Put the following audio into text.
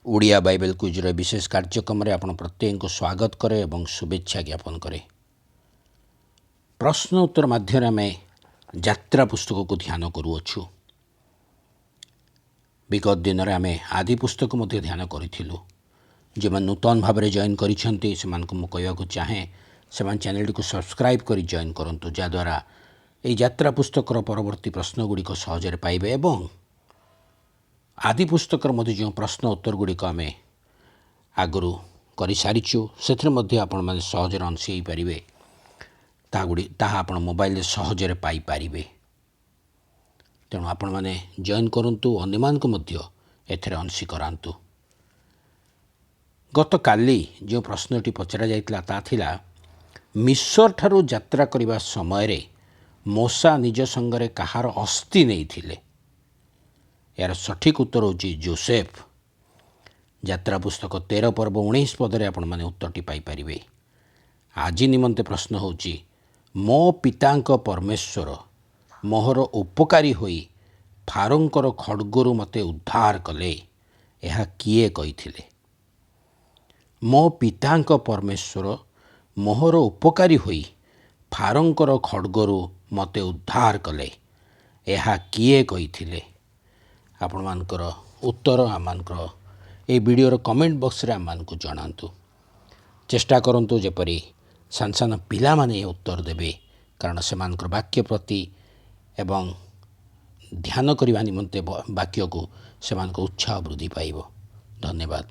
Odia Bible କୁଇଜ୍ର ବିଶେଷ କାର୍ଯ୍ୟକ୍ରମରେ ଆପଣ ପ୍ରତ୍ୟେକଙ୍କୁ ସ୍ୱାଗତ କରେ ଏବଂ ଶୁଭେଚ୍ଛା ଜ୍ଞାପନ କରେ। ପ୍ରଶ୍ନ ଉତ୍ତର ମାଧ୍ୟମରେ ଆମେ ଯାତ୍ରା ପୁସ୍ତକକୁ ଧ୍ୟାନ କରୁଅଛୁ। ବିଗତ ଦିନରେ ଆମେ ଆଦି ପୁସ୍ତକ ମଧ୍ୟ ଧ୍ୟାନ କରିଥିଲୁ। ଯେଉଁମାନେ ନୂତନ ଭାବରେ ଜଏନ୍ କରିଛନ୍ତି ସେମାନଙ୍କୁ ମୁଁ କହିବାକୁ ଚାହେଁ ସେମାନେ ଚ୍ୟାନେଲଟିକୁ ସବସ୍କ୍ରାଇବ୍ କରି ଜଏନ୍ କରନ୍ତୁ, ଯାହାଦ୍ୱାରା ଏହି ଯାତ୍ରା ପୁସ୍ତକର ପରବର୍ତ୍ତୀ ପ୍ରଶ୍ନ ଗୁଡ଼ିକ ସହଜରେ ପାଇବେ ଏବଂ ଆଦି ପୁସ୍ତକର ମଧ୍ୟ ଯେଉଁ ପ୍ରଶ୍ନ ଉତ୍ତର ଗୁଡ଼ିକ ଆମେ ଆଗରୁ କରିସାରିଛୁ ସେଥିରେ ମଧ୍ୟ ଆପଣମାନେ ସହଜରେ ଅଂଶୀ ହୋଇପାରିବେ। ତାହା ଆପଣ ମୋବାଇଲରେ ସହଜରେ ପାଇପାରିବେ। ତେଣୁ ଆପଣମାନେ ଜଏନ୍ କରନ୍ତୁ, ଅନ୍ୟମାନଙ୍କୁ ମଧ୍ୟ ଏଥିରେ ଅଂଶୀ କରାନ୍ତୁ। ଗତକାଲି ଯେଉଁ ପ୍ରଶ୍ନଟି ପଚରା ଯାଇଥିଲା ତାହା ଥିଲା, ମିଶରଠାରୁ ଯାତ୍ରା କରିବା ସମୟରେ ମୋଶା ନିଜ ସଙ୍ଗରେ କାହାର ଅସ୍ଥି ନେଇଥିଲେ? ଏହାର ସଠିକ୍ ଉତ୍ତର ହେଉଛି ଯୋସେଫ। ଯାତ୍ରା ପୁସ୍ତକ 13 ପର୍ବ 19 ପଦରେ ଆପଣମାନେ ଉତ୍ତରଟି ପାଇପାରିବେ। ଆଜି ନିମନ୍ତେ ପ୍ରଶ୍ନ ହେଉଛି, ମୋ ପିତାଙ୍କ ପରମେଶ୍ୱର ମୋହର ଉପକାରୀ ହୋଇ ଫାରୋଙ୍କର ଖଡ଼ଗରୁ ମୋତେ ଉଦ୍ଧାର କଲେ, ଏହା କିଏ କହିଥିଲେ? ମୋ ପିତାଙ୍କ ପରମେଶ୍ୱର ମୋହର ଉପକାରୀ ହୋଇ ଫାରୋଙ୍କର ଖଡ଼ଗରୁ ମୋତେ ଉଦ୍ଧାର କଲେ, ଏହା କିଏ କହିଥିଲେ? ଆପଣମାନଙ୍କର ଉତ୍ତର ଆମମାନଙ୍କର ଏହି ଭିଡ଼ିଓର କମେଣ୍ଟ ବକ୍ସରେ ଆମମାନଙ୍କୁ ଜଣାନ୍ତୁ। ଚେଷ୍ଟା କରନ୍ତୁ ଯେପରି ସାନ ସାନ ପିଲାମାନେ ଏ ଉତ୍ତର ଦେବେ, କାରଣ ସେମାନଙ୍କର ବାକ୍ୟ ପ୍ରତି ଏବଂ ଧ୍ୟାନ କରିବା ନିମନ୍ତେ ବାକ୍ୟକୁ ସେମାନଙ୍କ ଉତ୍ସାହ ବୃଦ୍ଧି ପାଇବ। ଧନ୍ୟବାଦ।